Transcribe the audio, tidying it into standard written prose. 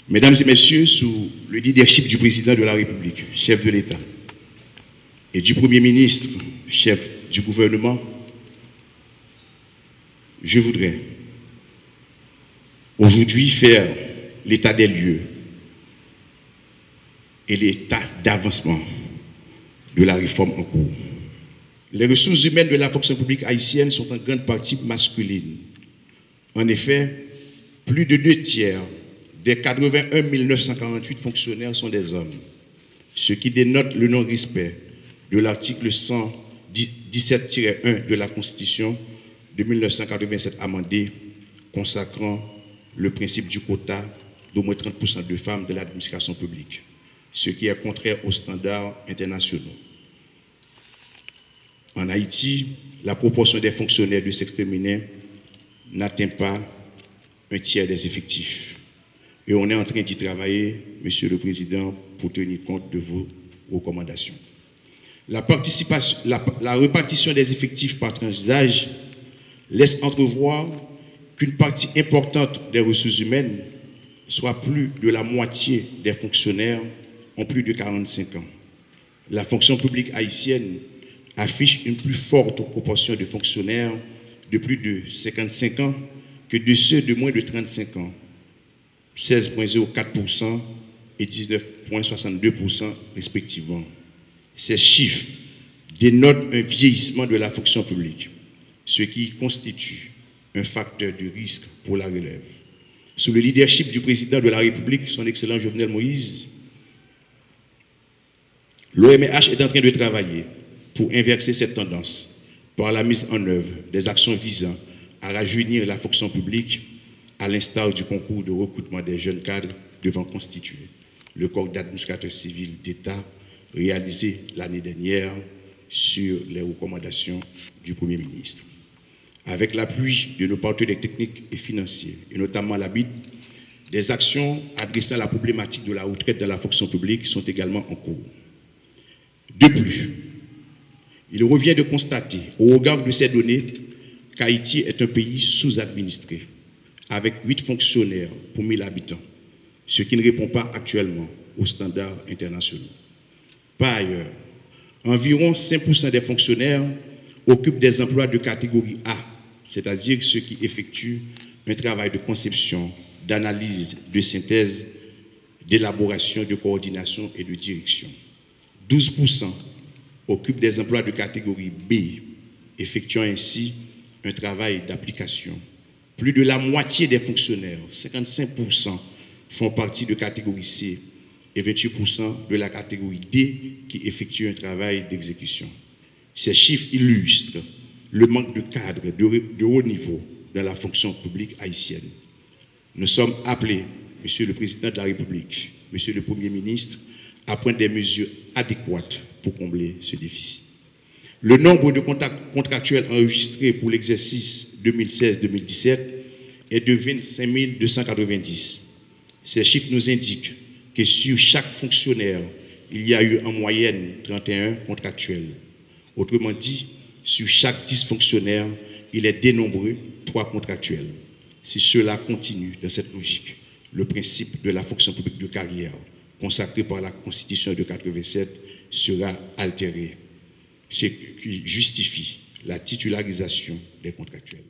Mesdames et messieurs, sous le leadership du président de la République, chef de l'État, et du Premier ministre, chef du gouvernement, je voudrais aujourd'hui faire l'état des lieux et l'état d'avancement de la réforme en cours. Les ressources humaines de la fonction publique haïtienne sont en grande partie masculines. En effet, plus de 2/3 des 81 948 fonctionnaires sont des hommes, ce qui dénote le non-respect de l'article 117-1 de la Constitution de 1987 amendée, consacrant le principe du quota d'au moins 30% de femmes de l'administration publique, ce qui est contraire aux standards internationaux. En Haïti, la proportion des fonctionnaires de sexe féminin n'atteint pas 1/3 des effectifs. Et on est en train d'y travailler, Monsieur le Président, pour tenir compte de vos recommandations. La répartition des effectifs par tranche d'âge laisse entrevoir qu'une partie importante des ressources humaines, soit plus de la moitié des fonctionnaires, ont plus de 45 ans. La fonction publique haïtienne affiche une plus forte proportion de fonctionnaires de plus de 55 ans que de ceux de moins de 35 ans, 16,04% et 19,62% respectivement. Ces chiffres dénotent un vieillissement de la fonction publique, ce qui constitue un facteur de risque pour la relève. Sous le leadership du président de la République, son Excellence Jovenel Moïse, l'OMH est en train de travailler pour inverser cette tendance par la mise en œuvre des actions visant à rajeunir la fonction publique, à l'instar du concours de recrutement des jeunes cadres devant constituer le corps d'administrateurs civils d'État réalisé l'année dernière sur les recommandations du Premier ministre. Avec l'appui de nos partenaires techniques et financiers, et notamment la BID, des actions adressant à la problématique de la retraite dans la fonction publique sont également en cours. De plus, il revient de constater, au regard de ces données, qu'Haïti est un pays sous-administré, avec 8 fonctionnaires pour 1000 habitants, ce qui ne répond pas actuellement aux standards internationaux. Par ailleurs, environ 5% des fonctionnaires occupent des emplois de catégorie A, c'est-à-dire ceux qui effectuent un travail de conception, d'analyse, de synthèse, d'élaboration, de coordination et de direction. 12% occupent des emplois de catégorie B, effectuant ainsi un travail d'application. Plus de la moitié des fonctionnaires, 55%, font partie de catégorie C et 28% de la catégorie D qui effectuent un travail d'exécution. Ces chiffres illustrent le manque de cadres de haut niveau dans la fonction publique haïtienne. Nous sommes appelés, Monsieur le Président de la République, Monsieur le Premier ministre, à prendre des mesures adéquates pour combler ce déficit. Le nombre de contractuels enregistrés pour l'exercice 2016-2017 est de 25 290. Ces chiffres nous indiquent que sur chaque fonctionnaire, il y a eu en moyenne 31 contractuels. Autrement dit, sur chaque 10 fonctionnaires, il est dénombré 3 contractuels. Si cela continue dans cette logique, le principe de la fonction publique de carrière, consacré par la Constitution de 1987, sera altéré, ce qui justifie la titularisation des contractuels.